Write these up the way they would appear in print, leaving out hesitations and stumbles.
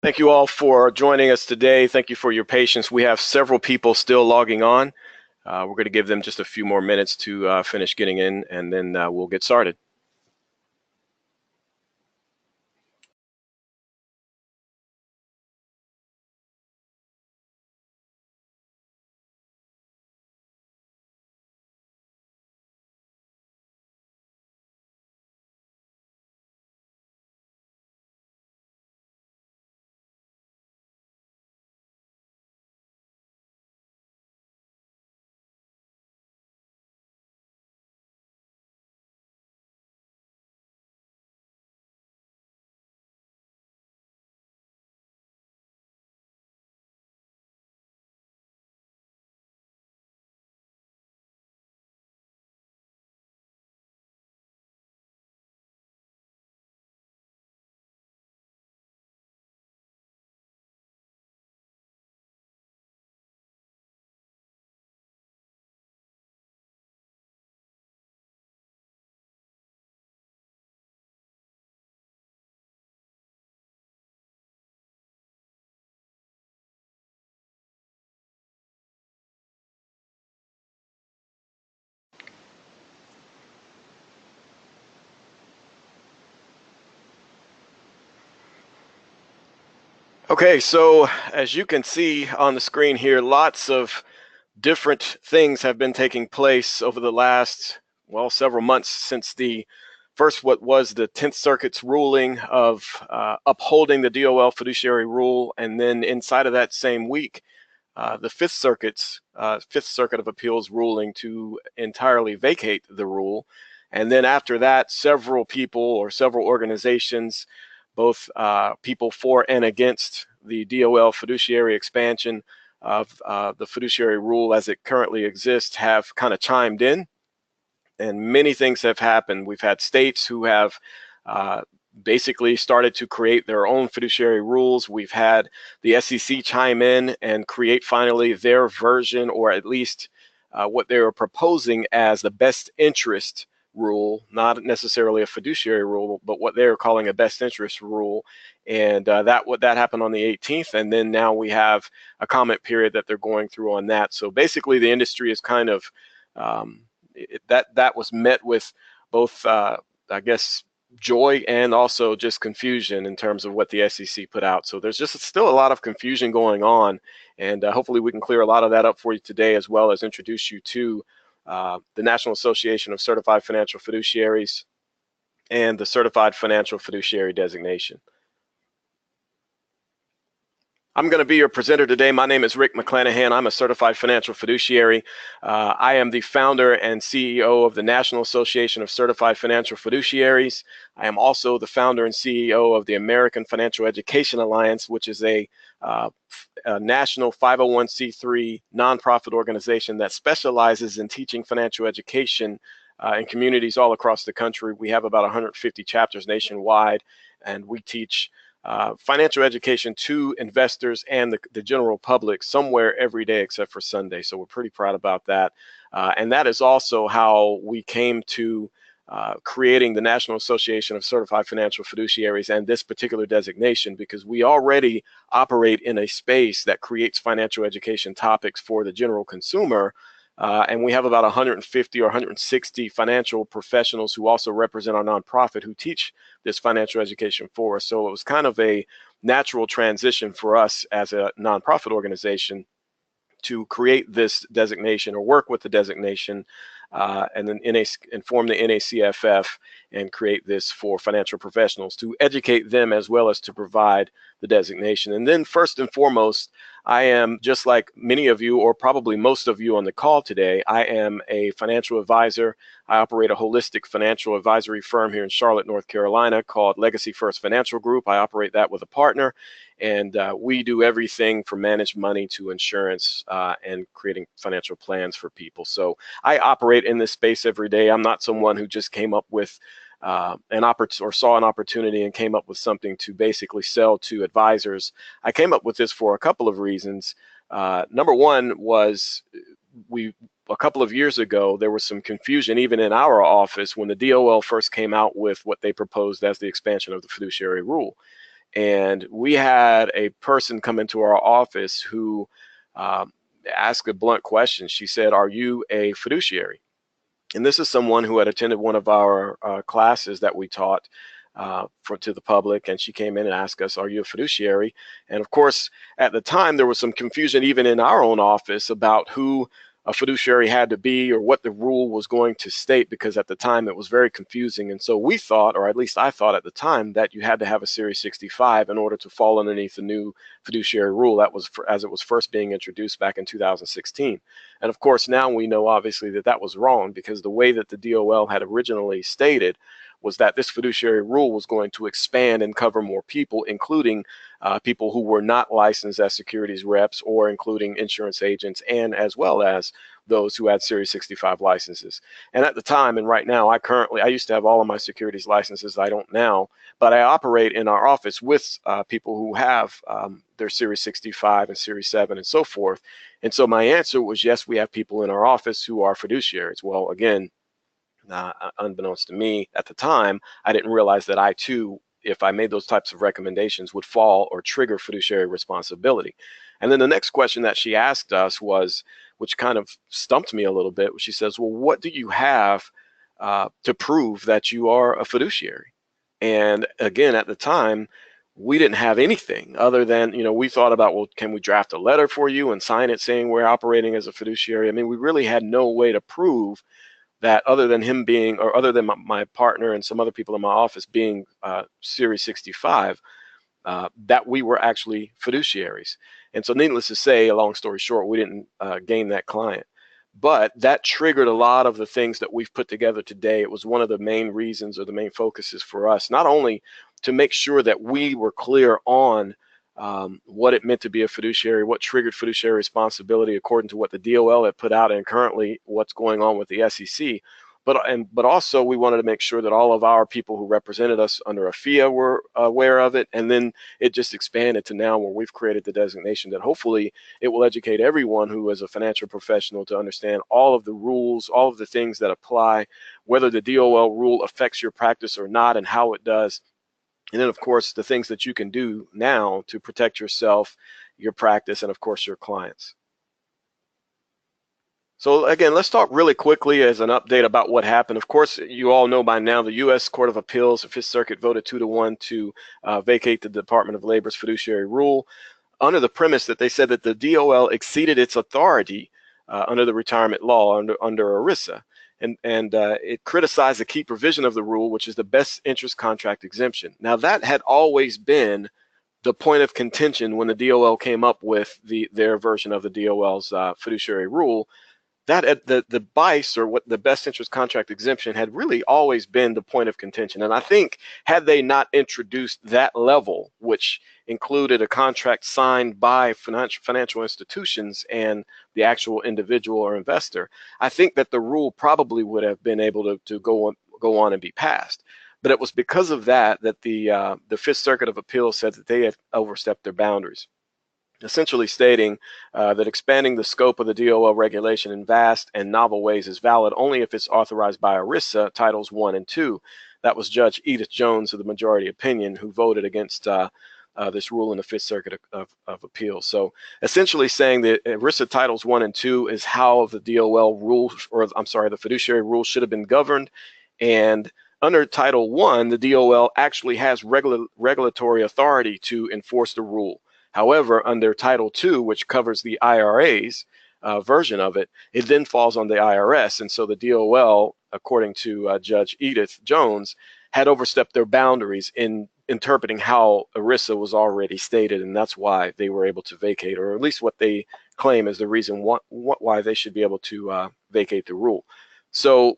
Thank you all for joining us today. Thank you for your patience. We have several people still logging on. We're going to give them just a few more minutes to finish getting in, and then we'll get started. Okay, so as you can see on the screen here, lots of different things have been taking place over the last, well, several months since the first, what was the 10th Circuit's ruling of upholding the DOL fiduciary rule, and then inside of that same week, the Fifth Circuit of Appeals ruling to entirely vacate the rule. And then after that, several people or several organizations, both people for and against the DOL fiduciary expansion of the fiduciary rule as it currently exists, have kind of chimed in, and many things have happened. We've had states who have basically started to create their own fiduciary rules. We've had the SEC chime in and create finally their version, or at least what they were proposing as the best interest rule, not necessarily a fiduciary rule, but what they're calling a best interest rule. And that happened on the 18th, and then now we have a comment period that they're going through on that. So basically, the industry is kind of that was met with both, I guess, joy and also just confusion in terms of what the SEC put out. So there's just still a lot of confusion going on, and hopefully we can clear a lot of that up for you today, as well as introduce you to the National Association of Certified Financial Fiduciaries and the Certified Financial Fiduciary designation. I'm going to be your presenter today. My name is Rick McClanahan. I'm a certified financial fiduciary. I am the founder and CEO of the National Association of Certified Financial Fiduciaries. I am also the founder and CEO of the American Financial Education Alliance, which is a national 501c3 nonprofit organization that specializes in teaching financial education in communities all across the country. We have about 150 chapters nationwide, and we teach financial education to investors and the general public somewhere every day except for Sunday. So we're pretty proud about that. And that is also how we came to creating the National Association of Certified Financial Fiduciaries and this particular designation, because we already operate in a space that creates financial education topics for the general consumer. And we have about 150 or 160 financial professionals who also represent our nonprofit who teach this financial education for us. So it was kind of a natural transition for us as a nonprofit organization to create this designation or work with the designation, and then form the NACFF and create this for financial professionals to educate them as well as to provide the designation. And then first and foremost, I am, just like many of you, or probably most of you on the call today, I am a financial advisor. I operate a holistic financial advisory firm here in Charlotte, North Carolina called Legacy First Financial Group. I operate that with a partner, and we do everything from managed money to insurance and creating financial plans for people. So I operate in this space every day. I'm not someone who just came up with saw an opportunity and came up with something to basically sell to advisors. I came up with this for a couple of reasons. Number one was a couple of years ago, there was some confusion even in our office when the DOL first came out with what they proposed as the expansion of the fiduciary rule. And we had a person come into our office who asked a blunt question. She said, "Are you a fiduciary?" And this is someone who had attended one of our classes that we taught to the public, and she came in and asked us, "Are you a fiduciary?" And of course, at the time, there was some confusion even in our own office about who a fiduciary had to be or what the rule was going to state, because at the time it was very confusing. And so we thought, or at least I thought at the time, that you had to have a Series 65 in order to fall underneath the new fiduciary rule that was as it was first being introduced back in 2016. And of course, now we know obviously that that was wrong, because the way that the DOL had originally stated was that this fiduciary rule was going to expand and cover more people, including people who were not licensed as securities reps, or including insurance agents, and as well as those who had Series 65 licenses. And at the time, and right now, I used to have all of my securities licenses. I don't now, but I operate in our office with people who have their Series 65 and Series 7 and so forth. And so my answer was, yes, we have people in our office who are fiduciaries. Well, again, unbeknownst to me at the time, I didn't realize that I too, if I made those types of recommendations, would fall or trigger fiduciary responsibility. And then the next question that she asked us was, which kind of stumped me a little bit, she says, "Well, what do you have to prove that you are a fiduciary?" And again, at the time, we didn't have anything other than, we thought about, well, can we draft a letter for you and sign it saying we're operating as a fiduciary? I mean, we really had no way to prove that, other than him being, or other than my partner and some other people in my office being Series 65, that we were actually fiduciaries. And so needless to say, a long story short, we didn't gain that client. But that triggered a lot of the things that we've put together today. It was one of the main reasons, or the main focuses for us, not only to make sure that we were clear on what it meant to be a fiduciary, what triggered fiduciary responsibility according to what the DOL had put out, and currently what's going on with the SEC. But also we wanted to make sure that all of our people who represented us under a FIA were aware of it. And then it just expanded to now where we've created the designation that hopefully it will educate everyone who is a financial professional to understand all of the rules, all of the things that apply, whether the DOL rule affects your practice or not, and how it does. And then, of course, the things that you can do now to protect yourself, your practice, and of course, your clients. So again, let's talk really quickly as an update about what happened. Of course, you all know by now the U.S. Court of Appeals, the Fifth Circuit, voted 2-1 to vacate the Department of Labor's fiduciary rule, under the premise that they said that the DOL exceeded its authority under the retirement law, under ERISA. And it criticized the key provision of the rule, which is the best interest contract exemption. Now, that had always been the point of contention when the DOL came up with their version of the DOL's fiduciary rule. That the BICE, or what the best interest contract exemption, had really always been the point of contention. And I think had they not introduced that level, which included a contract signed by financial institutions and the actual individual or investor, I think that the rule probably would have been able to go on and be passed. But it was because of that the Fifth Circuit of Appeals said that they had overstepped their boundaries, essentially stating that expanding the scope of the DOL regulation in vast and novel ways is valid only if it's authorized by ERISA Titles 1 and 2. That was Judge Edith Jones of the majority opinion, who voted against this rule in the Fifth Circuit of Appeals. So essentially saying that ERISA Titles 1 and 2 is how the DOL rule, or I'm sorry, the fiduciary rule should have been governed. And under Title 1, the DOL actually has regulatory authority to enforce the rule. However, under Title II, which covers the IRA's version of it, it then falls on the IRS. And so the DOL, according to Judge Edith Jones, had overstepped their boundaries in interpreting how ERISA was already stated, and that's why they were able to vacate, or at least what they claim is the reason why they should be able to vacate the rule. So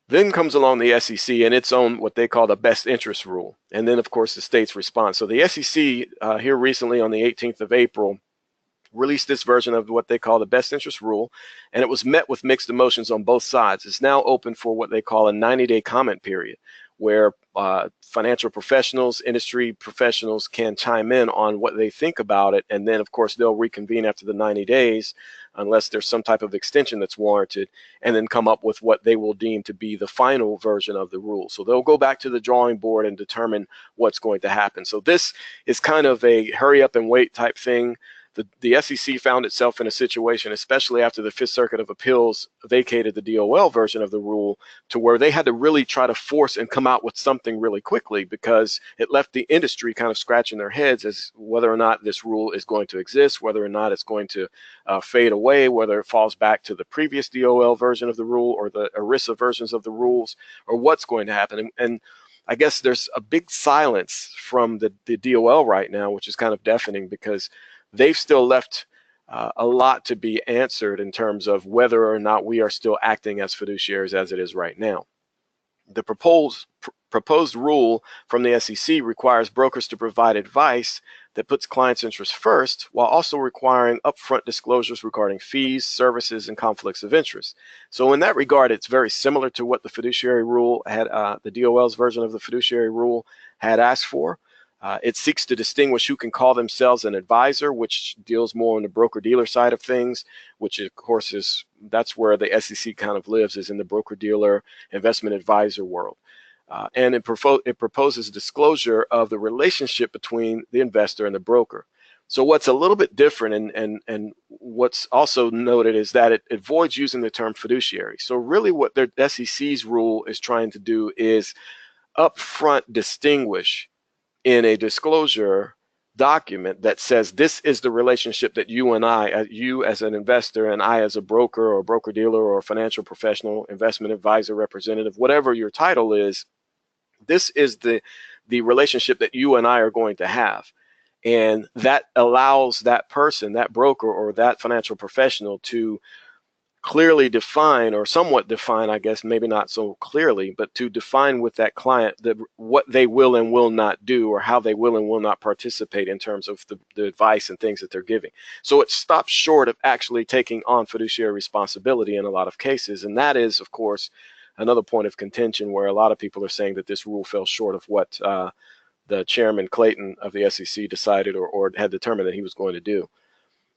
then comes along the SEC and its own, what they call the best interest rule. And then, of course, the state's response. So the SEC here recently on the 18th of April released this version of what they call the best interest rule, and it was met with mixed emotions on both sides. It's now open for what they call a 90-day comment period, where financial professionals, industry professionals can chime in on what they think about it. And then, of course, they'll reconvene after the 90 days unless there's some type of extension that's warranted, and then come up with what they will deem to be the final version of the rule. So they'll go back to the drawing board and determine what's going to happen. So this is kind of a hurry up and wait type thing. The SEC found itself in a situation, especially after the Fifth Circuit of Appeals vacated the DOL version of the rule, to where they had to really try to force and come out with something really quickly, because it left the industry kind of scratching their heads as whether or not this rule is going to exist, whether or not it's going to fade away, whether it falls back to the previous DOL version of the rule or the ERISA versions of the rules, or what's going to happen. And I guess there's a big silence from the DOL right now, which is kind of deafening, because they've still left a lot to be answered in terms of whether or not we are still acting as fiduciaries as it is right now. The proposed rule from the SEC requires brokers to provide advice that puts clients' interests first, while also requiring upfront disclosures regarding fees, services, and conflicts of interest. So in that regard, it's very similar to what the fiduciary rule had, the DOL's version of the fiduciary rule had asked for. It seeks to distinguish who can call themselves an advisor, which deals more on the broker-dealer side of things, which of course that's where the SEC kind of lives, is in the broker-dealer investment advisor world. And it proposes disclosure of the relationship between the investor and the broker. So what's a little bit different and what's also noted is that it avoids using the term fiduciary. So really what the SEC's rule is trying to do is upfront distinguish in a disclosure document that says this is the relationship that you and I, you as an investor and I as a broker or broker dealer or financial professional, investment advisor, representative, whatever your title is, this is the relationship that you and I are going to have. And that allows that person, that broker or that financial professional, to clearly define, or somewhat define, I guess, maybe not so clearly, but to define with that client what they will and will not do, or how they will and will not participate in terms of the advice and things that they're giving. So it stops short of actually taking on fiduciary responsibility in a lot of cases. And that is, of course, another point of contention where a lot of people are saying that this rule fell short of what the chairman Clayton of the SEC decided or had determined that he was going to do.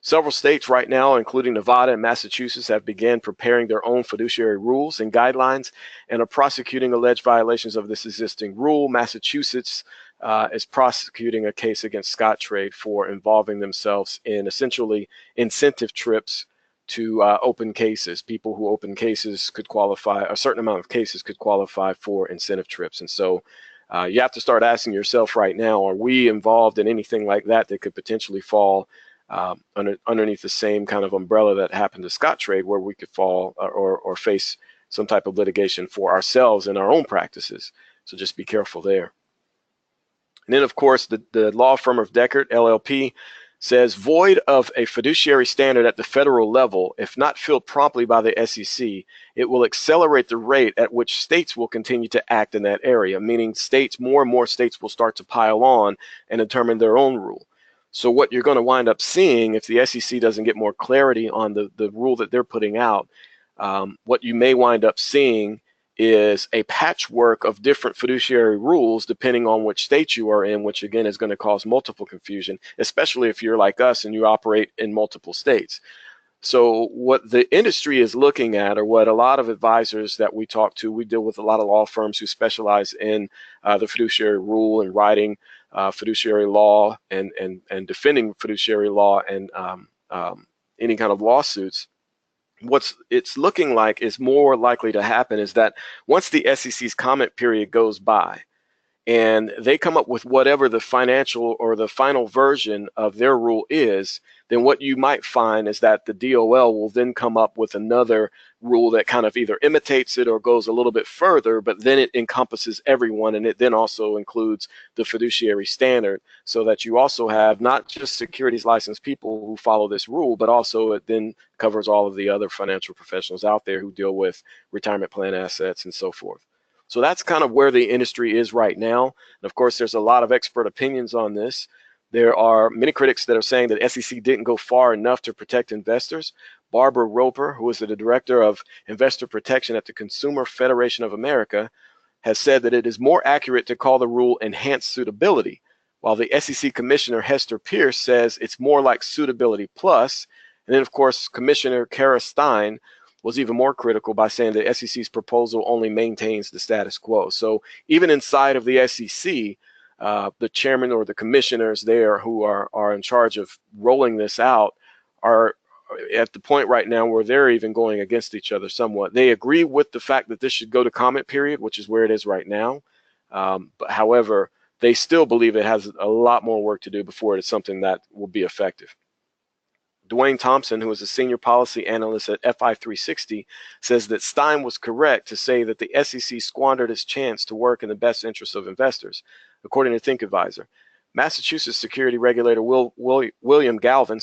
Several states right now, including Nevada and Massachusetts, have begun preparing their own fiduciary rules and guidelines and are prosecuting alleged violations of this existing rule. Massachusetts is prosecuting a case against Scottrade for involving themselves in essentially incentive trips to open cases. People who open cases could qualify, a certain amount of cases could qualify for incentive trips. And so you have to start asking yourself right now, are we involved in anything like that that could potentially fall underneath the same kind of umbrella that happened to Scottrade, where we could fall or face some type of litigation for ourselves in our own practices. So just be careful there. And then, of course, the law firm of Deckert, LLP, says void of a fiduciary standard at the federal level, if not filled promptly by the SEC, it will accelerate the rate at which states will continue to act in that area, meaning more and more states will start to pile on and determine their own rule. So what you're going to wind up seeing, if the SEC doesn't get more clarity on the rule that they're putting out, what you may wind up seeing is a patchwork of different fiduciary rules depending on which state you are in, which again is going to cause multiple confusion, especially if you're like us and you operate in multiple states. So what the industry is looking at, or what a lot of advisors that we talk to, we deal with a lot of law firms who specialize in the fiduciary rule and writing fiduciary law and defending fiduciary law and any kind of lawsuits. What it's looking like is more likely to happen is that once the SEC's comment period goes by and they come up with whatever the financial or the final version of their rule is, then what you might find is that the DOL will then come up with another rule that kind of either imitates it or goes a little bit further, but then it encompasses everyone, and it then also includes the fiduciary standard, so that you also have not just securities licensed people who follow this rule, but also it then covers all of the other financial professionals out there who deal with retirement plan assets and so forth. So that's kind of where the industry is right now. And of course, there's a lot of expert opinions on this. There are many critics that are saying that SEC didn't go far enough to protect investors. Barbara Roper, who is the director of investor protection at the Consumer Federation of America, has said that it is more accurate to call the rule enhanced suitability, while the SEC Commissioner Hester Pierce says it's more like suitability plus, And then, of course, Commissioner Kara Stein was even more critical by saying the SEC's proposal only maintains the status quo. So even inside of the SEC, the chairman or the commissioners there who are in charge of rolling this out are at the point right now where they're even going against each other somewhat. They agree with the fact that this should go to comment period, which is where it is right now. But however, they still believe it has a lot more work to do before it is something that will be effective. Dwayne Thompson, who is a senior policy analyst at FI360, says that Stein was correct to say that the SEC squandered its chance to work in the best interest of investors, according to ThinkAdvisor. Massachusetts security regulator William Galvin,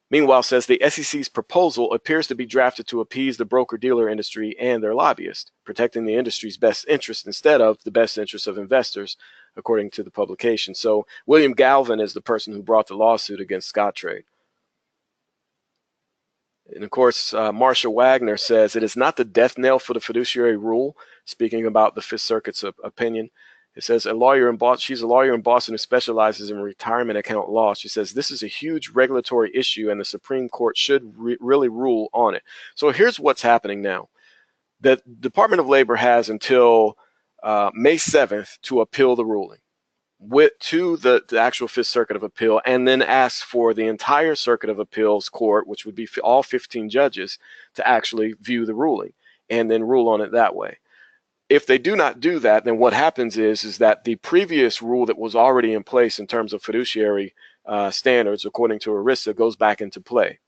meanwhile says the SEC's proposal appears to be drafted to appease the broker-dealer industry and their lobbyists, protecting the industry's best interest instead of the best interest of investors, according to the publication. So William Galvin is the person who brought the lawsuit against Scottrade. And of course, Marcia Wagner says it is not the death knell for the fiduciary rule, speaking about the Fifth Circuit's opinion. It says she's a lawyer in Boston who specializes in retirement account law. She says this is a huge regulatory issue and the Supreme Court should really rule on it. So here's what's happening now. The Department of Labor has until May 7th to appeal the ruling to the actual Fifth Circuit of Appeal, and then ask for the entire Circuit of Appeals court, which would be all 15 judges, to actually view the ruling and then rule on it that way. If they do not do that, then what happens is that the previous rule that was already in place in terms of fiduciary standards, according to ERISA, goes back into play,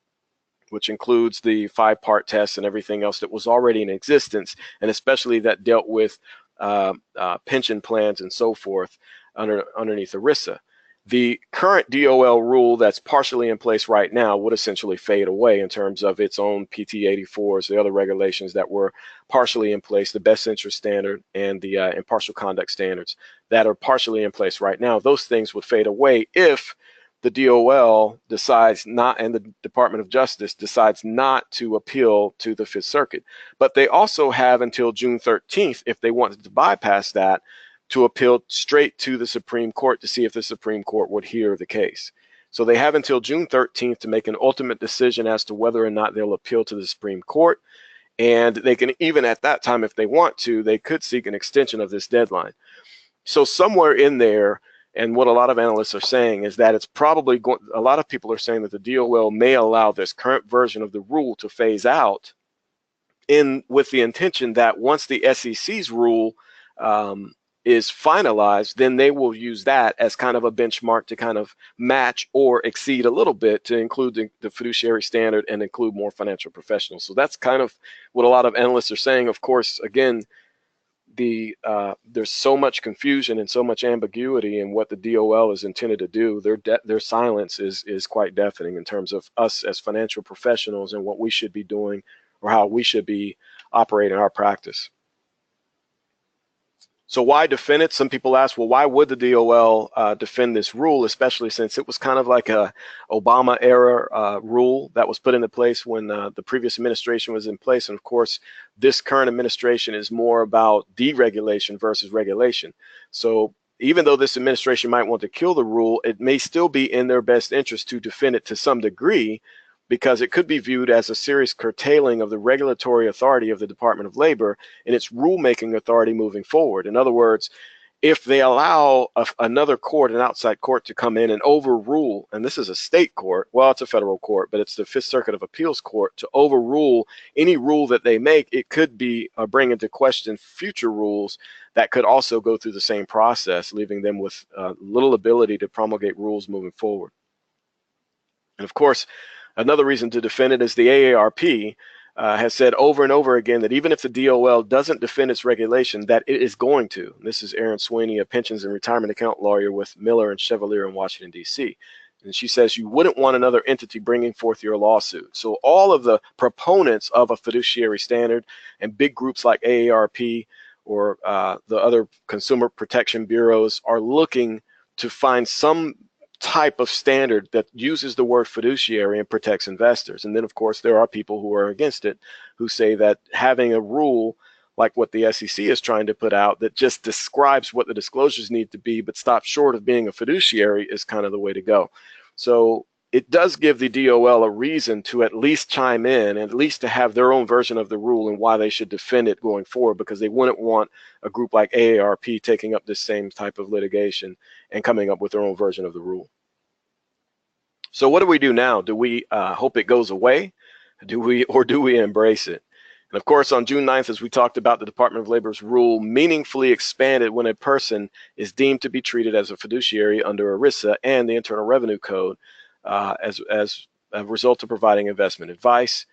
which includes the 5-part test and everything else that was already in existence, and especially that dealt with pension plans and so forth underneath ERISA. The current DOL rule that's partially in place right now would essentially fade away in terms of its own PT-84s, the other regulations that were partially in place, the best interest standard and the impartial conduct standards that are partially in place right now. Those things would fade away if the DOL decides not, and the Department of Justice decides not to appeal to the Fifth Circuit. But they also have until June 13th, if they wanted to bypass that, to appeal straight to the Supreme Court to see if the Supreme Court would hear the case. So they have until June 13th to make an ultimate decision as to whether or not they'll appeal to the Supreme Court. And they can, even at that time, if they want to, they could seek an extension of this deadline. So somewhere in there, and what a lot of analysts are saying is that it's probably going, a lot of people are saying that the DOL may allow this current version of the rule to phase out with the intention that once the SEC's rule is finalized, then they will use that as kind of a benchmark to kind of match or exceed a little bit to include the fiduciary standard and include more financial professionals. So that's kind of what a lot of analysts are saying. Of course, again, there's so much confusion and so much ambiguity in what the DOL is intended to do. Their silence is quite deafening in terms of us as financial professionals and what we should be doing or how we should be operating our practice. So why defend it? Some people ask, well, why would the DOL defend this rule, especially since it was kind of like a Obama era rule that was put into place when the previous administration was in place. And of course, this current administration is more about deregulation versus regulation. So even though this administration might want to kill the rule, it may still be in their best interest to defend it to some degree, because it could be viewed as a serious curtailing of the regulatory authority of the Department of Labor and its rulemaking authority moving forward. In other words, if they allow another court, an outside court, to come in and overrule, and this is a state court, well, it's a federal court, but it's the Fifth Circuit of Appeals Court, to overrule any rule that they make, it could be bring into question future rules that could also go through the same process, leaving them with little ability to promulgate rules moving forward. And of course, another reason to defend it is the AARP has said over and over again that even if the DOL doesn't defend its regulation, that it is going to. And this is Erin Sweeney, a pensions and retirement account lawyer with Miller and Chevalier in Washington, D.C. And she says you wouldn't want another entity bringing forth your lawsuit. So all of the proponents of a fiduciary standard and big groups like AARP or the other consumer protection bureaus are looking to find some type of standard that uses the word fiduciary and protects investors. And then, of course, there are people who are against it, who say that having a rule like what the SEC is trying to put out that just describes what the disclosures need to be, but stops short of being a fiduciary, is kind of the way to go. So it does give the DOL a reason to at least chime in, at least to have their own version of the rule and why they should defend it going forward, because they wouldn't want a group like AARP taking up this same type of litigation and coming up with their own version of the rule. So what do we do now? Do we hope it goes away? Do we embrace it? And of course, on June 9th, as we talked about, the Department of Labor's rule meaningfully expanded when a person is deemed to be treated as a fiduciary under ERISA and the Internal Revenue Code as a result of providing investment advice.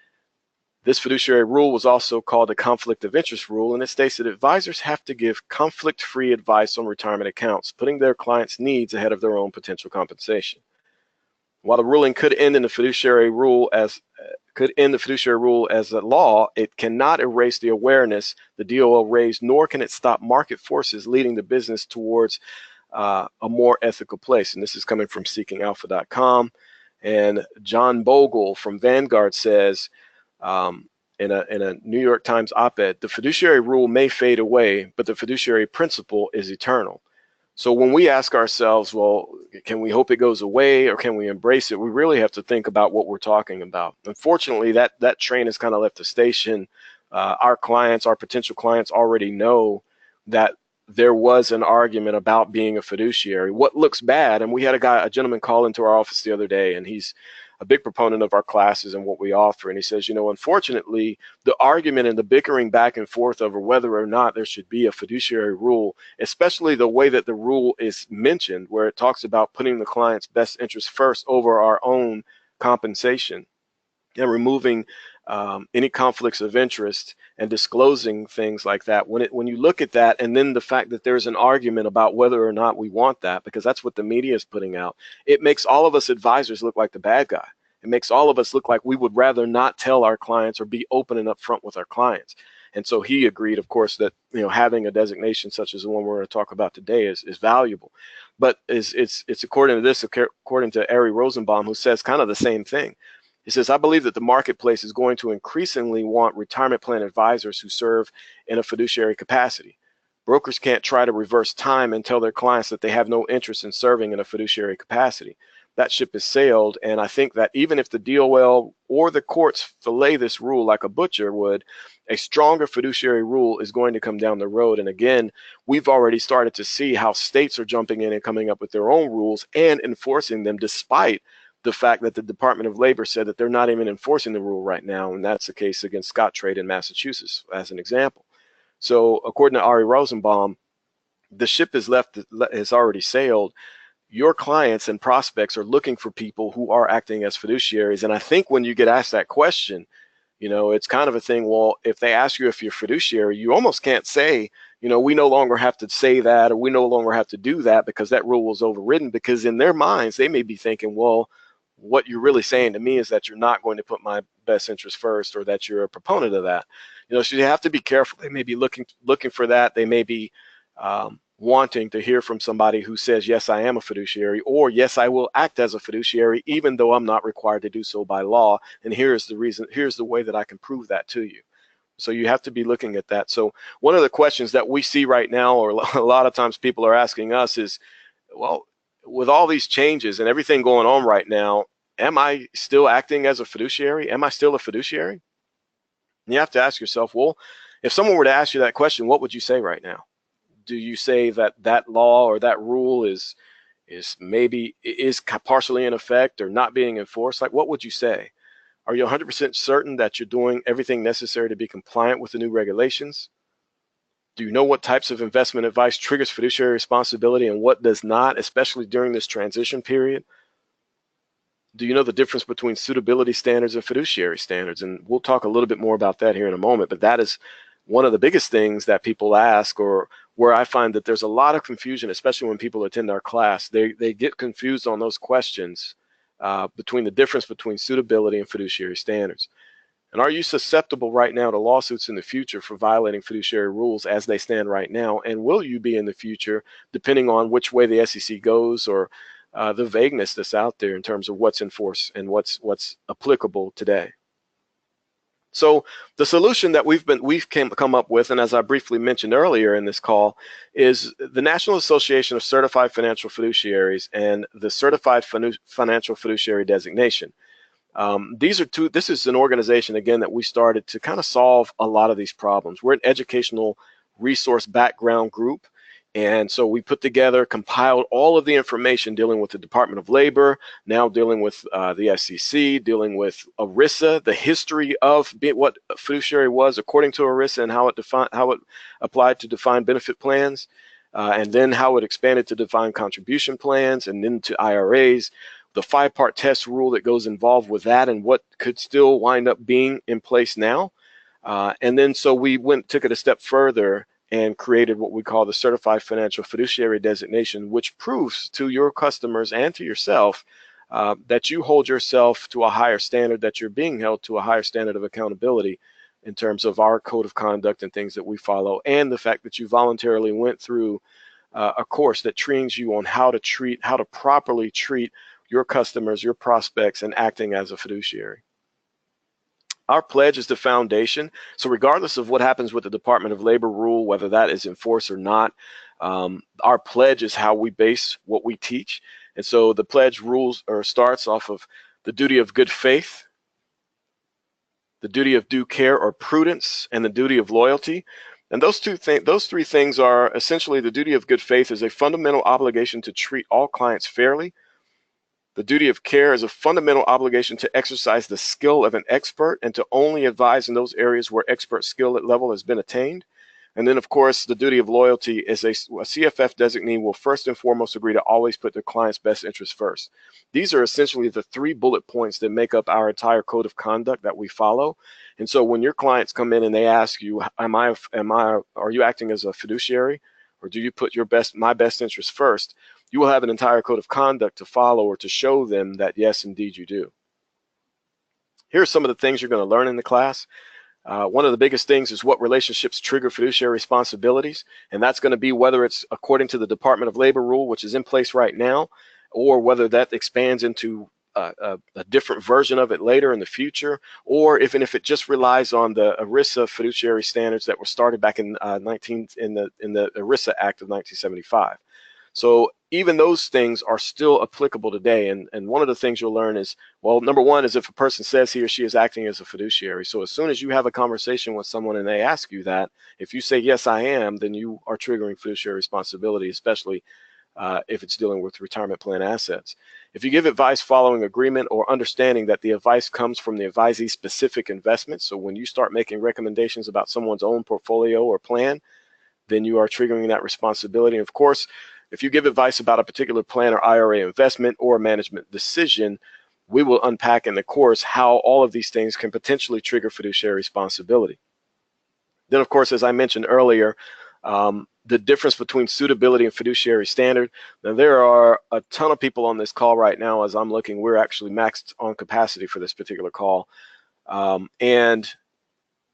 This fiduciary rule was also called a conflict of interest rule, and it states that advisors have to give conflict-free advice on retirement accounts, putting their clients' needs ahead of their own potential compensation. While the ruling could end in the fiduciary rule as a law, it cannot erase the awareness the DOL raised, nor can it stop market forces leading the business towards a more ethical place. And this is coming from seekingalpha.com. And John Bogle from Vanguard says in a New York Times op-ed, the fiduciary rule may fade away, but the fiduciary principle is eternal. So when we ask ourselves, well, can we hope it goes away or can we embrace it? We really have to think about what we're talking about. Unfortunately, that train has kind of left the station. Our potential clients already know that there was an argument about being a fiduciary. What looks bad, and we had a gentleman call into our office the other day, and he's a big proponent of our classes and what we offer. And he says, unfortunately, the argument and the bickering back and forth over whether or not there should be a fiduciary rule, especially the way that the rule is mentioned, where it talks about putting the client's best interest first over our own compensation and removing any conflicts of interest and disclosing things like that. When you look at that, and then the fact that there's an argument about whether or not we want that, because that's what the media is putting out, it makes all of us advisors look like the bad guy. It makes all of us look like we would rather not tell our clients or be open and upfront with our clients. And so he agreed, of course, that having a designation such as the one we're going to talk about today is valuable. But it's according to Ari Rosenbaum, who says kind of the same thing. He says, I believe that the marketplace is going to increasingly want retirement plan advisors who serve in a fiduciary capacity. Brokers can't try to reverse time and tell their clients that they have no interest in serving in a fiduciary capacity. That ship has sailed, and I think that even if the DOL or the courts fillet this rule like a butcher would, a stronger fiduciary rule is going to come down the road. And again, we've already started to see how states are jumping in and coming up with their own rules and enforcing them, despite the fact that the Department of Labor said that they're not even enforcing the rule right now, and that's the case against Scottrade in Massachusetts, as an example. So according to Ari Rosenbaum, the ship has already sailed. Your clients and prospects are looking for people who are acting as fiduciaries. And I think when you get asked that question, it's kind of a thing, well, if they ask you if you're fiduciary, you almost can't say, we no longer have to say that, or we no longer have to do that because that rule was overridden, because in their minds, they may be thinking, well, what you're really saying to me is that you're not going to put my best interest first, or that you're a proponent of that. So you have to be careful. They may be looking for that. They may be wanting to hear from somebody who says, yes, I am a fiduciary, or yes, I will act as a fiduciary, even though I'm not required to do so by law. And here's the reason, here's the way that I can prove that to you. So you have to be looking at that. So one of the questions that we see right now, or a lot of times people are asking us is, well, with all these changes and everything going on right now, am I still acting as a fiduciary? Am I still a fiduciary? And you have to ask yourself, well, if someone were to ask you that question, what would you say right now? Do you say that that law or that rule is partially in effect or not being enforced? Like, what would you say? Are you 100% certain that you're doing everything necessary to be compliant with the new regulations? Do you know what types of investment advice triggers fiduciary responsibility and what does not, especially during this transition period? Do you know the difference between suitability standards and fiduciary standards? And we'll talk a little bit more about that here in a moment, but that is one of the biggest things that people ask, or where I find that there's a lot of confusion, especially when people attend our class. They get confused on those questions between the difference between suitability and fiduciary standards. And are you susceptible right now to lawsuits in the future for violating fiduciary rules as they stand right now? And will you be in the future, depending on which way the SEC goes, or the vagueness that's out there in terms of what's enforced and what's applicable today? So the solution that we've come up with, and as I briefly mentioned earlier in this call, is the National Association of Certified Financial Fiduciaries and the Certified Financial Fiduciary Designation. This is an organization, again, that we started to kind of solve a lot of these problems. We're an educational resource background group. And so we put together, compiled all of the information dealing with the Department of Labor, now dealing with the SEC, dealing with ERISA, the history of what fiduciary was according to ERISA and how it applied to defined benefit plans, and then how it expanded to defined contribution plans and then to IRAs, the 5-part test rule that goes involved with that and what could still wind up being in place now. And then so we took it a step further and created what we call the Certified Financial Fiduciary Designation, which proves to your customers and to yourself that you hold yourself to a higher standard, that you're being held to a higher standard of accountability in terms of our code of conduct and things that we follow, and the fact that you voluntarily went through a course that trains you on how to properly treat your customers, your prospects, and acting as a fiduciary. Our pledge is the foundation. So regardless of what happens with the Department of Labor rule, whether that is enforced or not, our pledge is how we base what we teach. And so the pledge starts off of the duty of good faith, the duty of due care or prudence, and the duty of loyalty. And those three things are essentially: the duty of good faith is a fundamental obligation to treat all clients fairly. The duty of care is a fundamental obligation to exercise the skill of an expert and to only advise in those areas where expert skill level has been attained. And then, of course, the duty of loyalty is a CFF designee will first and foremost agree to always put their client's best interest first. These are essentially the 3 bullet points that make up our entire code of conduct that we follow. And so when your clients come in and they ask you, are you acting as a fiduciary, or do you put my best interest first? You will have an entire code of conduct to follow or to show them that, yes, indeed you do. Here are some of the things you're going to learn in the class. One of the biggest things is what relationships trigger fiduciary responsibilities, and that's going to be whether it's according to the Department of Labor rule, which is in place right now, or whether that expands into a different version of it later in the future, or even if it just relies on the ERISA fiduciary standards that were started back in the ERISA Act of 1975. So even those things are still applicable today. And one of the things you'll learn is, well, number one is if a person says he or she is acting as a fiduciary. So as soon as you have a conversation with someone and they ask you that, if you say, yes, I am, then you are triggering fiduciary responsibility, especially if it's dealing with retirement plan assets. If you give advice following agreement or understanding that the advice comes from the advisee's specific investments, so when you start making recommendations about someone's own portfolio or plan, then you are triggering that responsibility. And of course, if you give advice about a particular plan or IRA investment or management decision, we will unpack in the course how all of these things can potentially trigger fiduciary responsibility. Then, of course, as I mentioned earlier, the difference between suitability and fiduciary standard. Now, there are a ton of people on this call right now. As I'm looking, we're actually maxed on capacity for this particular call. And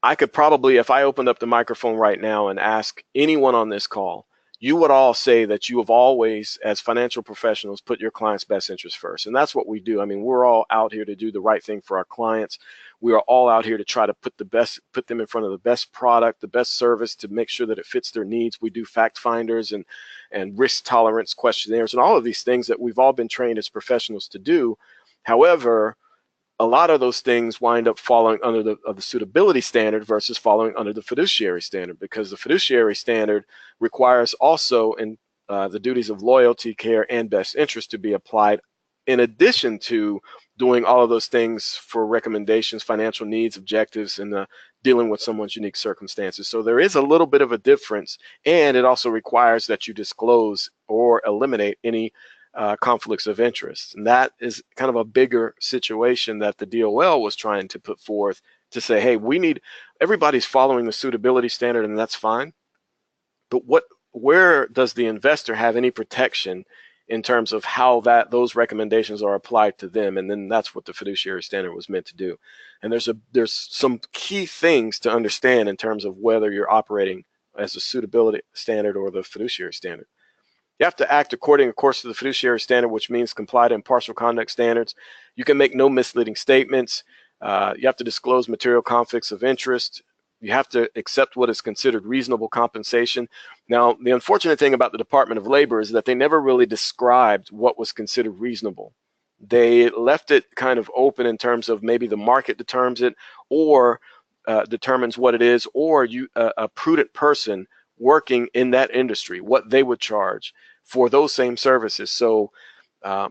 I could probably, if I opened up the microphone right now and ask anyone on this call, you would all say that you have always, as financial professionals, put your client's best interest first. And that's what we do. I mean, we're all out here to do the right thing for our clients. We are all out here to try to put them in front of the best product, the best service, to make sure that it fits their needs. We do fact finders and risk tolerance questionnaires and all of these things that we've all been trained as professionals to do. However, a lot of those things wind up falling under the suitability standard versus falling under the fiduciary standard, because the fiduciary standard requires also in the duties of loyalty, care, and best interest to be applied in addition to doing all of those things for recommendations, financial needs, objectives, and dealing with someone's unique circumstances. So there is a little bit of a difference, and it also requires that you disclose or eliminate any conflicts of interest. And that is kind of a bigger situation that the DOL was trying to put forth to say, hey, everybody's following the suitability standard, and that's fine. But where does the investor have any protection in terms of how those recommendations are applied to them? And then that's what the fiduciary standard was meant to do. And there's some key things to understand in terms of whether you're operating as a suitability standard or the fiduciary standard. You have to act according, of course, to the fiduciary standard, which means comply to impartial conduct standards. You can make no misleading statements. You have to disclose material conflicts of interest. You have to accept what is considered reasonable compensation. Now, the unfortunate thing about the Department of Labor is that they never really described what was considered reasonable. They left it kind of open in terms of maybe the market determines it, or determines what it is, or a prudent person working in that industry, what they would charge for those same services. So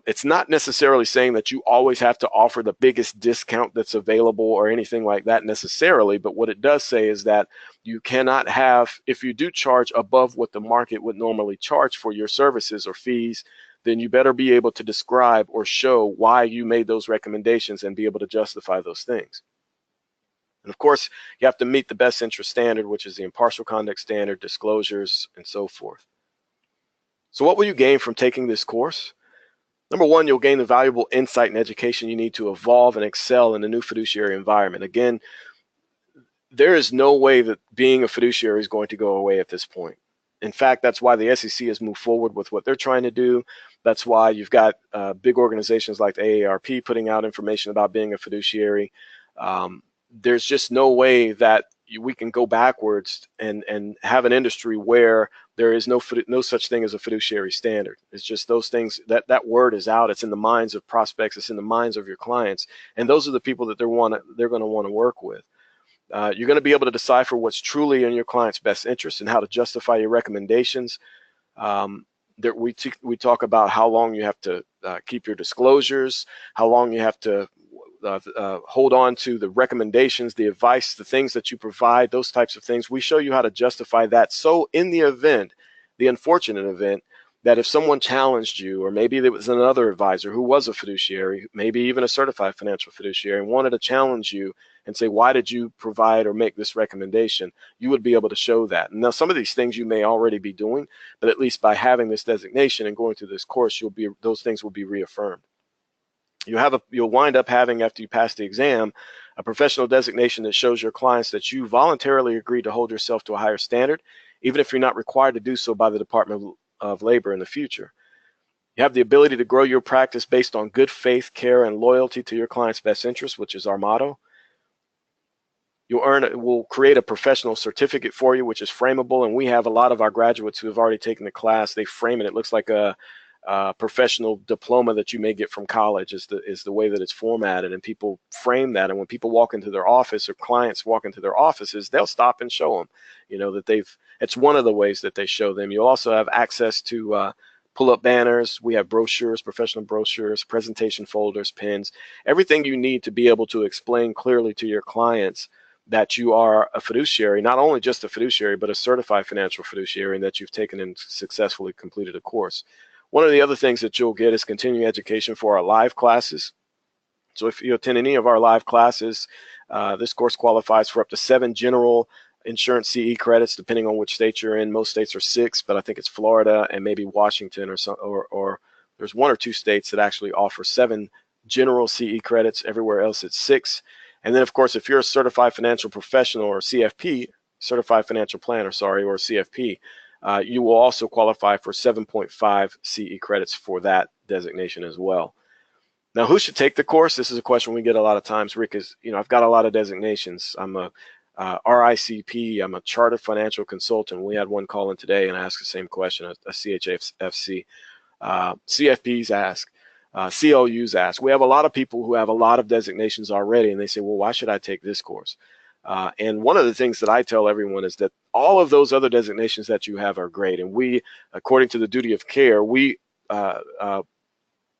it's not necessarily saying that you always have to offer the biggest discount that's available or anything like that necessarily, but what it does say is that you cannot have, if you do charge above what the market would normally charge for your services or fees, then you better be able to describe or show why you made those recommendations and be able to justify those things. And of course, you have to meet the best interest standard, which is the impartial conduct standard, disclosures, and so forth. So what will you gain from taking this course? Number one, you'll gain the valuable insight and education you need to evolve and excel in the new fiduciary environment. Again, there is no way that being a fiduciary is going to go away at this point. In fact, that's why the SEC has moved forward with what they're trying to do. That's why you've got big organizations like the AARP putting out information about being a fiduciary. There's just no way that we can go backwards and have an industry where there is no such thing as a fiduciary standard. It's just those things, that word is out. It's in the minds of prospects. It's in the minds of your clients. And those are the people that they're going to want to work with. You're going to be able to decipher what's truly in your client's best interest and how to justify your recommendations. We talk about how long you have to keep your disclosures, how long you have to hold on to the recommendations, the advice, the things that you provide, those types of things. We show you how to justify that. So in the event, the unfortunate event, that if someone challenged you, or maybe there was another advisor who was a fiduciary, maybe even a certified financial fiduciary, and wanted to challenge you and say, why did you provide or make this recommendation, you would be able to show that. Now, some of these things you may already be doing, but at least by having this designation and going through this course, those things will be reaffirmed. You'll wind up having, after you pass the exam, a professional designation that shows your clients that you voluntarily agreed to hold yourself to a higher standard, even if you're not required to do so by the Department of Labor in the future. You have the ability to grow your practice based on good faith, care, and loyalty to your client's best interest, which is our motto. We'll create a professional certificate for you, which is frameable, and we have a lot of our graduates who have already taken the class. They frame it. It looks like a professional diploma that you may get from college is the way that it's formatted, and people frame that. And when people walk into their office, or clients walk into their offices, they'll stop and show them, that it's one of the ways that they show them. You'll also have access to pull-up banners. We have brochures, professional brochures, presentation folders, pins, everything you need to be able to explain clearly to your clients that you are a fiduciary, not only just a fiduciary, but a certified financial fiduciary, and that you've taken and successfully completed a course. One of the other things that you'll get is continuing education for our live classes. So if you attend any of our live classes, this course qualifies for up to 7 general insurance CE credits, depending on which state you're in. Most states are 6, but I think it's Florida and maybe Washington or there's 1 or 2 states that actually offer 7 general CE credits. Everywhere else it's 6. And then, of course, if you're a certified financial professional or CFP, certified financial planner, or CFP, you will also qualify for 7.5 CE credits for that designation as well. Now, who should take the course? This is a question we get a lot of times. Rick, I've got a lot of designations. I'm a RICP, I'm a chartered financial consultant. We had one call in today and asked the same question, a CHFC. CFPs ask. CLUs ask. We have a lot of people who have a lot of designations already, and they say, well, why should I take this course? And one of the things that I tell everyone is that all of those other designations that you have are great. And we, according to the duty of care, we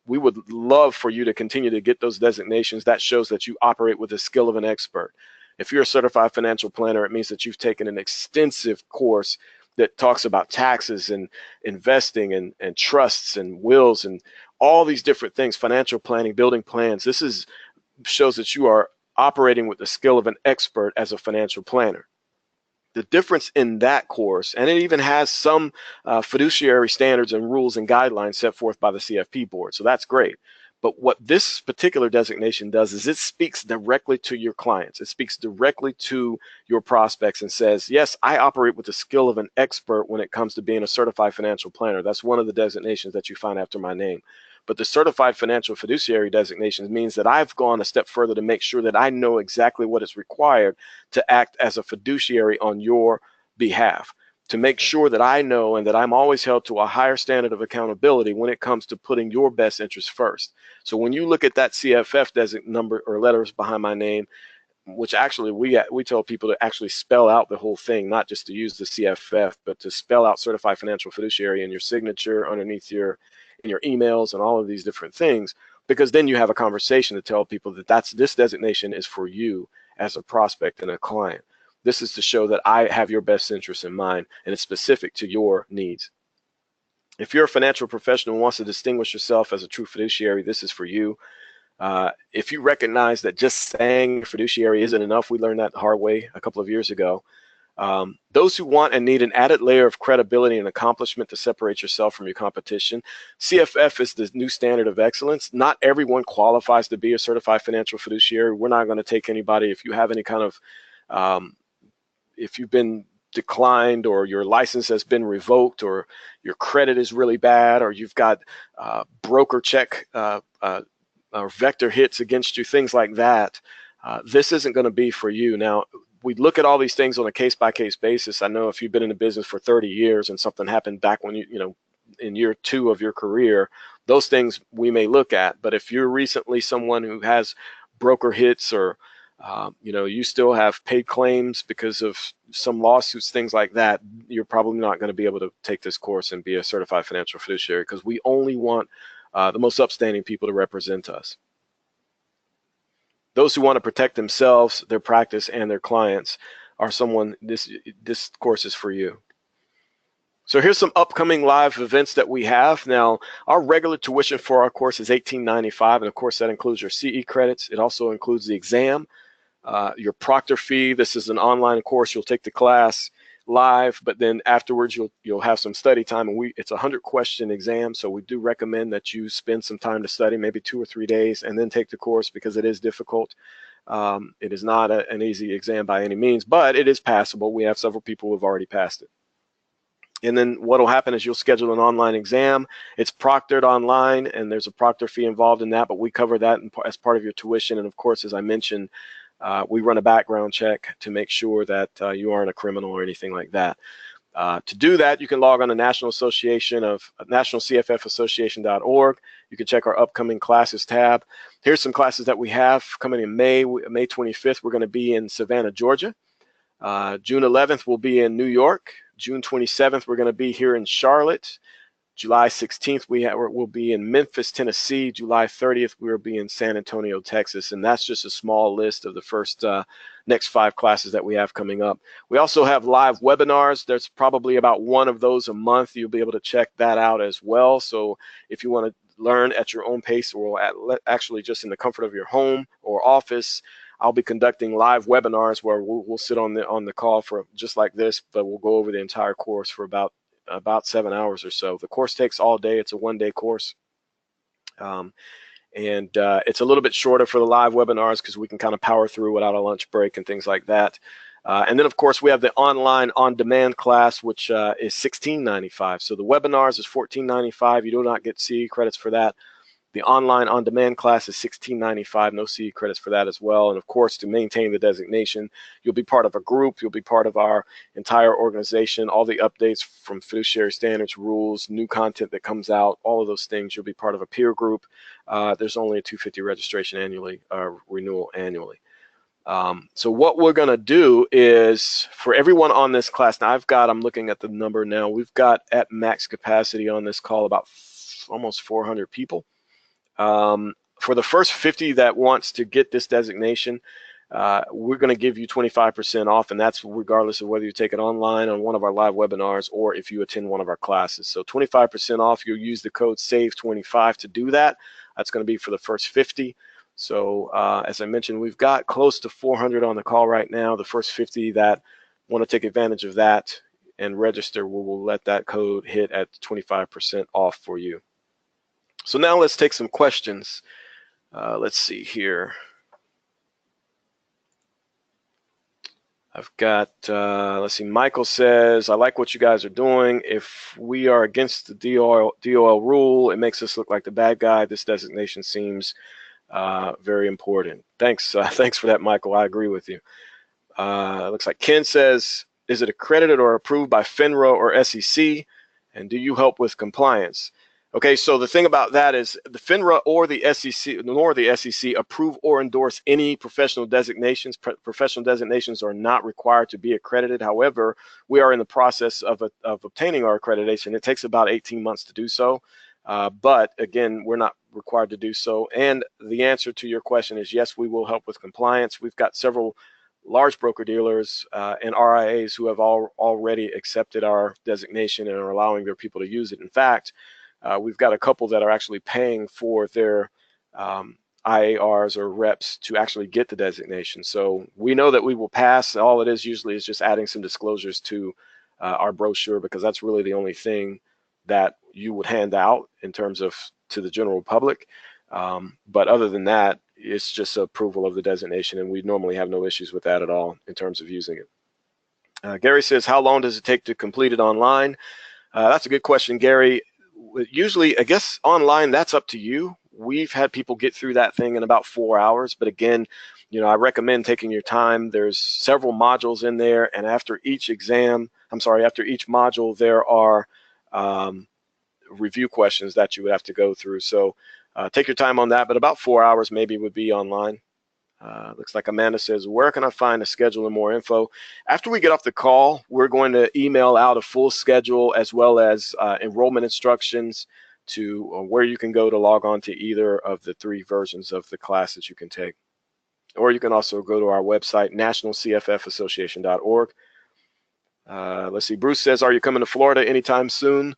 would love for you to continue to get those designations. That shows that you operate with the skill of an expert. If you're a certified financial planner, it means that you've taken an extensive course that talks about taxes and investing and trusts and wills and all these different things, financial planning, building plans. This shows that you are operating with the skill of an expert as a financial planner. The difference in that course, and it even has some fiduciary standards and rules and guidelines set forth by the CFP board, so that's great. But what this particular designation does is it speaks directly to your clients. It speaks directly to your prospects and says, yes, I operate with the skill of an expert when it comes to being a certified financial planner. That's one of the designations that you find after my name. But the certified financial fiduciary designation means that I've gone a step further to make sure that I know exactly what is required to act as a fiduciary on your behalf, to make sure that I know and that I'm always held to a higher standard of accountability when it comes to putting your best interest first. So when you look at that CFF number or letters behind my name, which actually we tell people to actually spell out the whole thing, not just to use the CFF, but to spell out certified financial fiduciary in your signature, underneath in your emails and all of these different things, because then you have a conversation to tell people that this designation is for you as a prospect and a client. This is to show that I have your best interest in mind and it's specific to your needs. If you're a financial professional who wants to distinguish yourself as a true fiduciary, this is for you. If you recognize that just saying fiduciary isn't enough, we learned that the hard way a couple of years ago. Those who want and need an added layer of credibility and accomplishment to separate yourself from your competition, CFF is the new standard of excellence. Not everyone qualifies to be a certified financial fiduciary. We're not going to take anybody. If you have any kind of, if you've been declined or your license has been revoked or your credit is really bad or you've got broker check or vector hits against you, things like that, this isn't going to be for you. Now, we look at all these things on a case-by-case basis. I know if you've been in the business for 30 years and something happened back when in year 2 of your career, those things we may look at. But if you're recently someone who has broker hits or you still have paid claims because of some lawsuits, things like that, you're probably not going to be able to take this course and be a certified financial fiduciary, because we only want the most upstanding people to represent us. Those who want to protect themselves, their practice, and their clients are someone, this course is for you. So here's some upcoming live events that we have. Now, our regular tuition for our course is $18.95, and of course that includes your CE credits. It also includes the exam, your proctor fee. This is an online course. You'll take the class live, but then afterwards you'll have some study time, and it's a 100-question exam, so we do recommend that you spend some time to study, maybe 2 or 3 days, and then take the course, because it is difficult. It is not an easy exam by any means, but it is passable. We have several people who have already passed it. And then what will happen is you'll schedule an online exam. It's proctored online, and there's a proctor fee involved in that, but we cover that as part of your tuition. And of course, as I mentioned, we run a background check to make sure that you aren't a criminal or anything like that. To do that, you can log on to National CFFassociation.org. You can check our upcoming classes tab. Here's some classes that we have coming in May 25th. We're going to be in Savannah, Georgia. June 11th, we'll be in New York. June 27th, we're going to be here in Charlotte. July 16th, we'll be in Memphis, Tennessee. July 30th, we'll be in San Antonio, Texas. And that's just a small list of the first next 5 classes that we have coming up. We also have live webinars. There's probably about 1 of those a month. You'll be able to check that out as well. So if you want to learn at your own pace, or actually just in the comfort of your home or office, I'll be conducting live webinars where we'll sit on the call for just like this, but we'll go over the entire course for about 7 hours or so. The course takes all day. It's a 1-day course. And it's a little bit shorter for the live webinars because we can kind of power through without a lunch break and things like that. And then, of course, we have the online on-demand class, which is $16.95. So the webinars is $14.95. You do not get CE credits for that. The online on-demand class is $16.95, no CE credits for that as well. And of course, to maintain the designation, you'll be part of a group, you'll be part of our entire organization, all the updates from fiduciary standards, rules, new content that comes out, all of those things, you'll be part of a peer group. There's only a $250 registration annually, renewal annually. So what we're gonna do is, for everyone on this class, now I'm looking at the number now, we've got at max capacity on this call about almost 400 people. For the first 50 that wants to get this designation, we're going to give you 25% off, and that's regardless of whether you take it online on one of our live webinars or if you attend one of our classes. So 25% off, you'll use the code SAVE25 to do that. That's going to be for the first 50. So as I mentioned, we've got close to 400 on the call right now. The first 50 that want to take advantage of that and register, we'll let that code hit at 25% off for you. So now let's take some questions. Let's see here. I've got, let's see, Michael says, I like what you guys are doing. If we are against the DOL rule, it makes us look like the bad guy. This designation seems very important. Thanks. Thanks for that, Michael. I agree with you. Looks like Ken says, is it accredited or approved by FINRA or SEC? And do you help with compliance? Okay, so the thing about that is the FINRA or the SEC, nor the SEC approve or endorse any professional designations. Professional designations are not required to be accredited. However, we are in the process of obtaining our accreditation. It takes about 18 months to do so. But again, we're not required to do so. And the answer to your question is yes, we will help with compliance. We've got several large broker dealers and RIAs who have already accepted our designation and are allowing their people to use it. In fact, we've got a couple that are actually paying for their IARs or reps to actually get the designation. So we know that we will pass. All it is usually is just adding some disclosures to our brochure, because that's really the only thing that you would hand out in terms of to the general public. But other than that, it's just approval of the designation, and we normally have no issues with that at all in terms of using it. Gary says, how long does it take to complete it online? That's a good question, Gary. Usually, I guess online, that's up to you. We've had people get through that thing in about 4 hours, but again, you know, I recommend taking your time. There's several modules in there, and after each module, there are review questions that you would have to go through. So take your time on that, but about 4 hours maybe would be online. Looks like Amanda says, where can I find a schedule and more info? After we get off the call, we're going to email out a full schedule as well as enrollment instructions to where you can go to log on to either of the 3 versions of the class that you can take. Or you can also go to our website, nationalcffassociation.org. Let's see, Bruce says, are you coming to Florida anytime soon?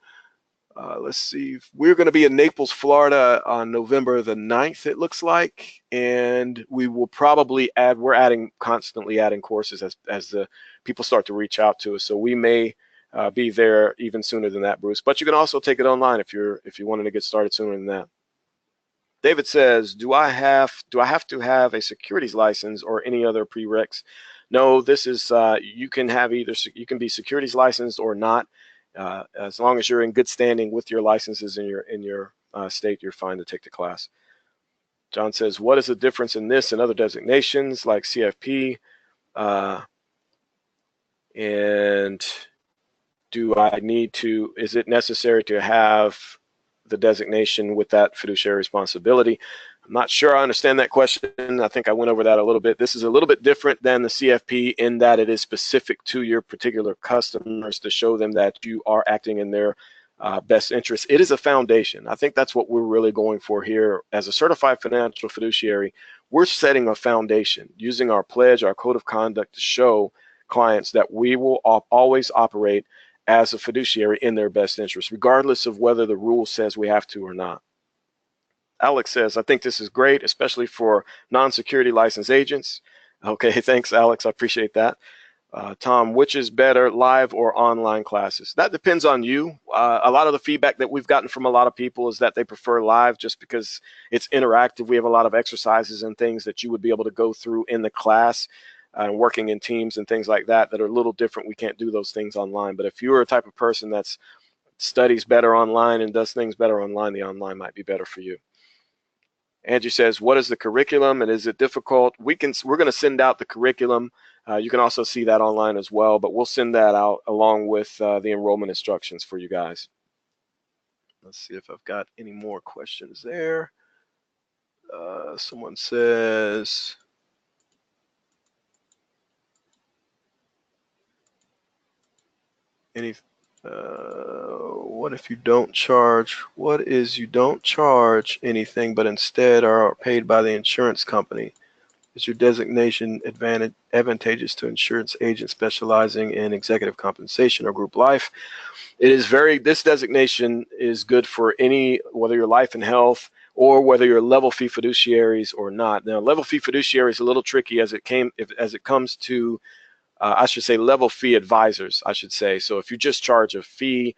Let's see, we're going to be in Naples, Florida on November the 9th, it looks like, and we will probably we're constantly adding courses as the people start to reach out to us, so we may be there even sooner than that, Bruce. But you can also take it online if you wanted to get started sooner than that. David says, do I have to have a securities license or any other prereqs? No, this is you can be securities licensed or not. As long as you're in good standing with your licenses in your state, you're fine to take the class. John says, what is the difference in this and other designations like CFP? And is it necessary to have the designation with that fiduciary responsibility? I'm not sure I understand that question. I think I went over that a little bit. This is a little bit different than the CFP in that it is specific to your particular customers to show them that you are acting in their best interest. It is a foundation. I think that's what we're really going for here. As a certified financial fiduciary, we're setting a foundation using our pledge, our code of conduct to show clients that we will always operate as a fiduciary in their best interest, regardless of whether the rule says we have to or not. Alex says, I think this is great, especially for non-security licensed agents. Okay, thanks, Alex. I appreciate that. Tom, which is better, live or online classes? That depends on you. A lot of the feedback that we've gotten from a lot of people is that they prefer live just because it's interactive. We have a lot of exercises and things that you would be able to go through in the class and working in teams and things like that are a little different. We can't do those things online. But if you're a type of person that studies better online and does things better online, the online might be better for you. Angie says, what is the curriculum and is it difficult? We're going to send out the curriculum. You can also see that online as well, but we'll send that out along with the enrollment instructions for you guys. Let's see if I've got any more questions there. Someone says, what if you don't charge? What is you don't charge anything, but instead are paid by the insurance company? Is your designation advantageous to insurance agents specializing in executive compensation or group life? This designation is good for whether you're life and health or whether you're level fee fiduciaries or not. Now, level fee fiduciary is a little tricky as it comes to I should say level fee advisors, I should say. So if you just charge a fee,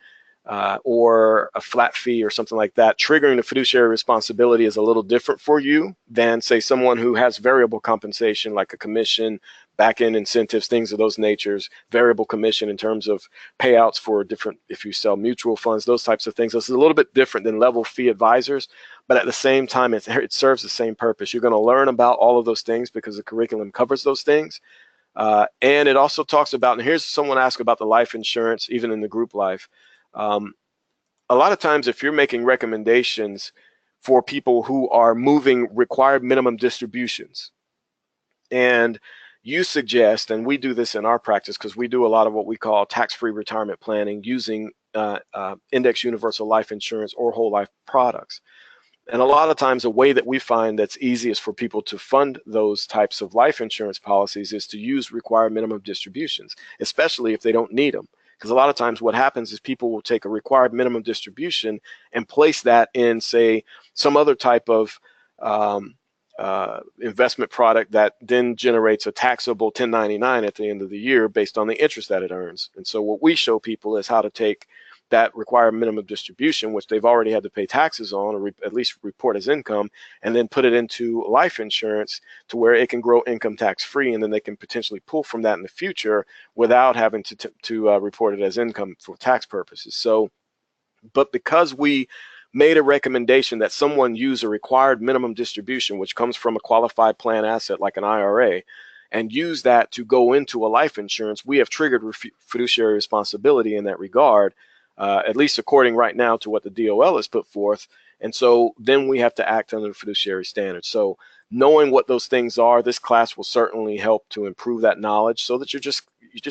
or a flat fee or something like that, triggering the fiduciary responsibility is a little different for you than, say, someone who has variable compensation like a commission, back-end incentives, things of those natures, variable commission in terms of payouts for different, if you sell mutual funds, those types of things. This is a little bit different than level fee advisors, but at the same time, it serves the same purpose. You're going to learn about all of those things because the curriculum covers those things. And it also talks about, and here's someone asked about the life insurance, even in the group life. A lot of times, if you're making recommendations for people who are moving required minimum distributions, and you suggest, and we do this in our practice because we do a lot of what we call tax-free retirement planning using index universal life insurance or whole life products. And a lot of times, a way that we find that's easiest for people to fund those types of life insurance policies is to use required minimum distributions, especially if they don't need them. Because a lot of times what happens is people will take a required minimum distribution and place that in, say, some other type of investment product that then generates a taxable 1099 at the end of the year based on the interest that it earns. And so what we show people is how to take that required minimum distribution, which they've already had to pay taxes on, or at least report as income, and then put it into life insurance to where it can grow income tax free, and then they can potentially pull from that in the future without having to report it as income for tax purposes. So, but because we made a recommendation that someone use a required minimum distribution, which comes from a qualified plan asset like an IRA, and use that to go into a life insurance, we have triggered fiduciary responsibility in that regard. At least according right now to what the DOL has put forth. And so then we have to act under the fiduciary standards. So knowing what those things are, this class will certainly help to improve that knowledge so that you just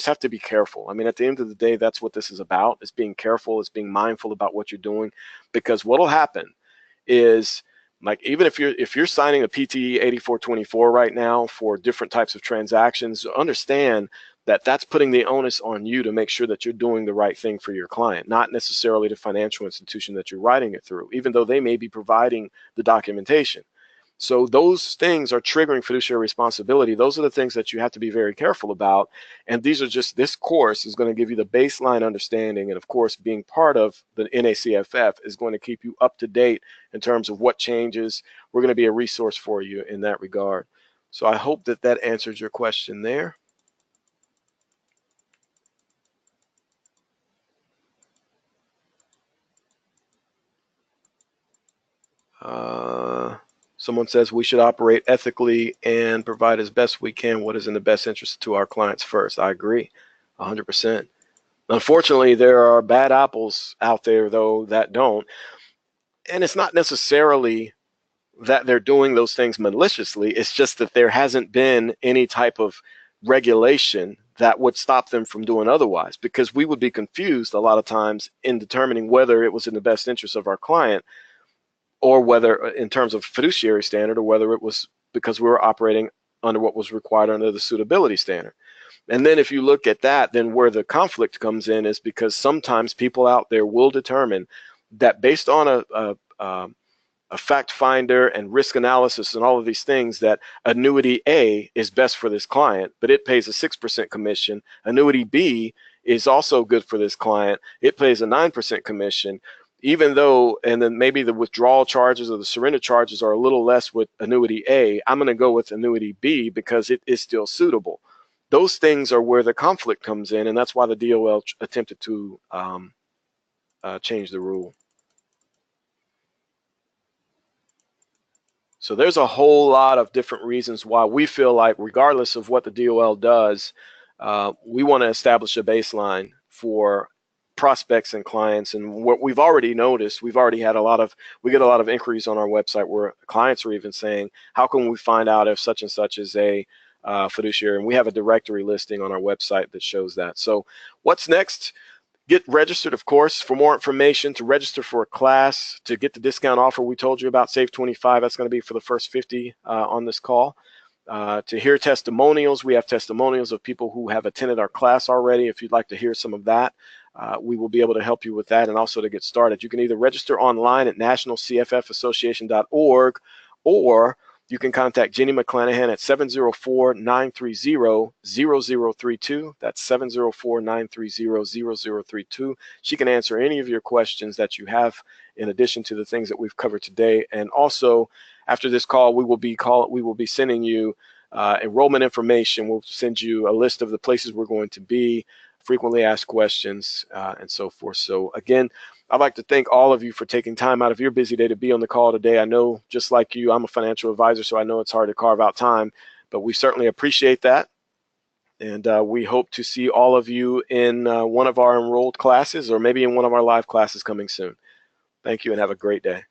have to be careful. I mean, at the end of the day, that's what this is about. It's being careful, it's being mindful about what you're doing, because what'll happen is, like, even if you're signing a PTE 8424 right now for different types of transactions, understand that that's putting the onus on you to make sure that you're doing the right thing for your client, not necessarily the financial institution that you're writing it through, even though they may be providing the documentation. So those things are triggering fiduciary responsibility. Those are the things that you have to be very careful about. And these are just, this course is going to give you the baseline understanding. And of course, being part of the NACFF is going to keep you up to date in terms of what changes. We're going to be a resource for you in that regard. So I hope that that answers your question there. Someone says we should operate ethically and provide as best we can what is in the best interest to our clients first. I agree 100%. Unfortunately, there are bad apples out there, though, that don't. And it's not necessarily that they're doing those things maliciously. It's just that there hasn't been any type of regulation that would stop them from doing otherwise, because we would be confused a lot of times in determining whether it was in the best interest of our client, or whether in terms of fiduciary standard, or whether it was because we were operating under what was required under the suitability standard. And then if you look at that, then where the conflict comes in is because sometimes people out there will determine that based on a fact finder and risk analysis and all of these things, that annuity A is best for this client, but it pays a 6% commission. Annuity B is also good for this client. It pays a 9% commission. Even though, and then maybe the withdrawal charges or the surrender charges are a little less with annuity A, I'm going to go with annuity B because it is still suitable. Those things are where the conflict comes in, and that's why the DOL attempted to change the rule. So there's a whole lot of different reasons why we feel like, regardless of what the DOL does, we want to establish a baseline for prospects and clients. And what we've already noticed, we get a lot of inquiries on our website where clients are even saying, how can we find out if such and such is a fiduciary? And we have a directory listing on our website that shows that. So what's next? Get registered, of course, for more information, to register for a class, to get the discount offer we told you about, Save 25. That's going to be for the first 50 on this call. To hear testimonials, we have testimonials of people who have attended our class already. If you'd like to hear some of that, we will be able to help you with that. And also to get started, you can either register online at nationalcffassociation.org, or You can contact Jenny McClanahan at 704-930-0032. That's 704-930-0032. She can answer any of your questions that you have in addition to the things that we've covered today. And also, after this call, we will be sending you enrollment information. We'll send you a list of the places we're going to be, frequently asked questions, and so forth. So again, I'd like to thank all of you for taking time out of your busy day to be on the call today. I know, just like you, I'm a financial advisor, so I know it's hard to carve out time, but we certainly appreciate that. And we hope to see all of you in one of our enrolled classes, or maybe in one of our live classes coming soon. Thank you and have a great day.